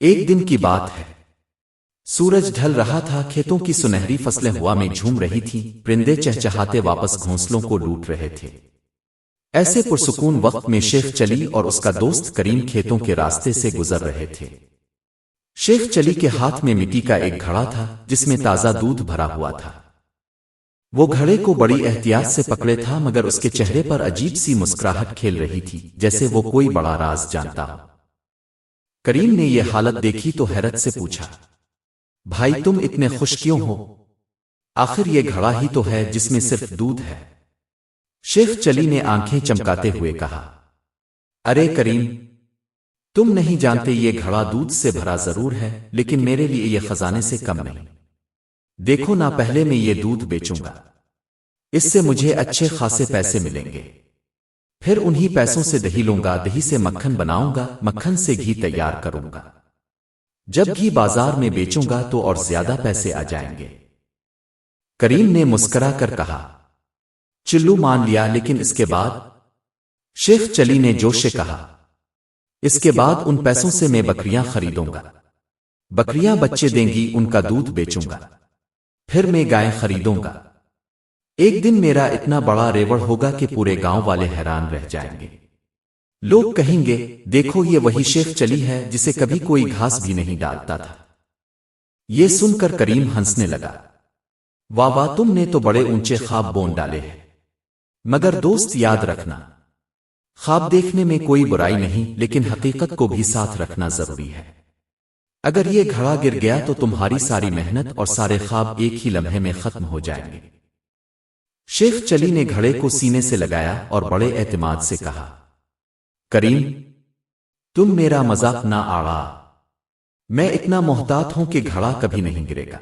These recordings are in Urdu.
ایک دن کی بات ہے، سورج ڈھل رہا تھا، کھیتوں کی سنہری فصلیں ہوا میں جھوم رہی تھیں، پرندے چہچہاتے واپس گھونسلوں کو لوٹ رہے تھے۔ ایسے پرسکون وقت میں شیخ چلی اور اس کا دوست کریم کھیتوں کے راستے سے گزر رہے تھے۔ شیخ چلی کے ہاتھ میں مٹی کا ایک گھڑا تھا جس میں تازہ دودھ بھرا ہوا تھا۔ وہ گھڑے کو بڑی احتیاط سے پکڑے تھا، مگر اس کے چہرے پر عجیب سی مسکراہٹ کھیل رہی تھی، جیسے وہ کوئی بڑا راز جانتا ہو۔ کریم نے یہ حالت دیکھی تو حیرت سے پوچھا، بھائی تم اتنے خوش کیوں ہو؟ آخر یہ گھڑا ہی تو ہے جس میں صرف دودھ ہے۔ شیخ چلی نے آنکھیں چمکاتے ہوئے کہا، ارے کریم، تم نہیں جانتے یہ گھڑا دودھ سے بھرا ضرور ہے، لیکن میرے لیے یہ خزانے سے کم نہیں۔ دیکھو نا، پہلے میں یہ دودھ بیچوں گا، اس سے مجھے اچھے خاصے پیسے ملیں گے، پھر انہی پیسوں سے دہی لوں گا، دہی سے مکھن بناؤں گا، مکھن سے گھی تیار کروں گا، جب گھی بازار میں بیچوں گا تو اور زیادہ پیسے آ جائیں گے۔ کریم نے مسکرا کر کہا، چلو مان لیا، لیکن اس کے بعد؟ شیخ چلی نے جوش سے کہا، اس کے بعد ان پیسوں سے میں بکریاں خریدوں گا، بکریاں بچے دیں گی، ان کا دودھ بیچوں گا، پھر میں گائیں خریدوں گا۔ ایک دن میرا اتنا بڑا ریوڑ ہوگا کہ پورے گاؤں والے حیران رہ جائیں گے۔ لوگ کہیں گے، دیکھو یہ وہی شیخ چلی ہے جسے کبھی کوئی گھاس بھی نہیں ڈالتا تھا۔ یہ سن کر کریم ہنسنے لگا، واہ واہ، تم نے تو بڑے اونچے خواب بون ڈالے ہیں، مگر دوست یاد رکھنا، خواب دیکھنے میں کوئی برائی نہیں، لیکن حقیقت کو بھی ساتھ رکھنا ضروری ہے۔ اگر یہ گھڑا گر گیا تو تمہاری ساری محنت اور سارے خواب ایک ہی لمحے میں ختم ہو جائیں گے۔ شیخ چلی نے گھڑے کو سینے سے لگایا اور بڑے اعتماد سے کہا، کریم، تم میرا مذاق نہ اڑا، میں اتنا محتاط ہوں کہ گھڑا کبھی نہیں گرے گا،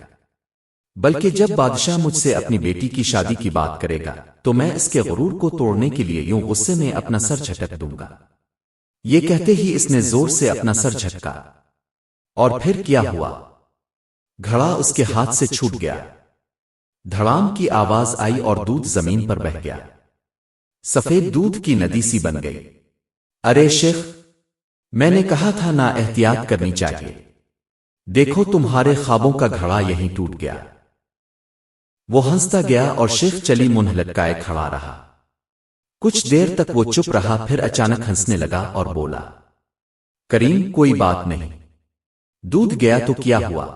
بلکہ جب بادشاہ مجھ سے اپنی بیٹی کی شادی کی بات کرے گا تو میں اس کے غرور کو توڑنے کے لیے یوں غصے میں اپنا سر جھٹک دوں گا۔ یہ کہتے ہی اس نے زور سے اپنا سر جھٹکا، اور پھر کیا ہوا؟ گھڑا اس کے ہاتھ سے چھوٹ گیا، دھڑام کی آواز آئی اور دودھ زمین پر بہہ گیا، سفید دودھ کی ندی سی بن گئی۔ ارے شیخ، میں نے کہا تھا نا احتیاط کرنی چاہیے، دیکھو تمہارے خوابوں کا گھڑا یہیں ٹوٹ گیا۔ وہ ہنستا گیا اور شیخ چلی منہ لٹکائے کھڑا رہا۔ کچھ دیر تک وہ چپ رہا، پھر اچانک ہنسنے لگا اور بولا، کریم، کوئی بات نہیں، دودھ گیا تو کیا ہوا،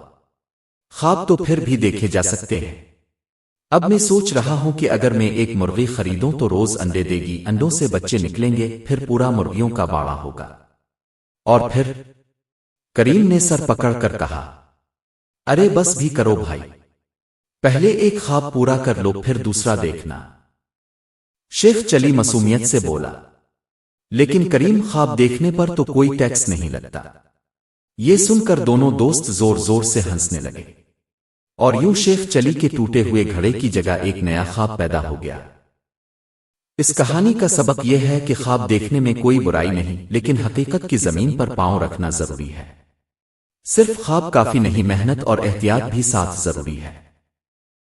خواب تو پھر بھی دیکھے جا سکتے ہیں۔ اب میں سوچ رہا ہوں کہ اگر میں ایک مرغی خریدوں تو روز انڈے دے گی، انڈوں سے بچے نکلیں گے، پھر پورا مرغیوں کا باڑا ہوگا۔ اور پھر؟ کریم نے سر پکڑ کر کہا، ارے بس بھی کرو بھائی، پہلے ایک خواب پورا کر لو، پھر دوسرا دیکھنا۔ شیخ چلی معصومیت سے بولا، لیکن کریم، خواب دیکھنے پر تو کوئی ٹیکس نہیں لگتا۔ یہ سن کر دونوں دوست زور زور سے ہنسنے لگے، اور یوں شیخ چلی کے ٹوٹے ہوئے گھڑے کی جگہ ایک نیا خواب پیدا ہو گیا۔ اس کہانی کا سبق یہ ہے کہ خواب دیکھنے میں کوئی برائی نہیں، لیکن حقیقت کی زمین پر پاؤں رکھنا ضروری ہے۔ صرف خواب کافی نہیں، محنت اور احتیاط بھی ساتھ ضروری ہے۔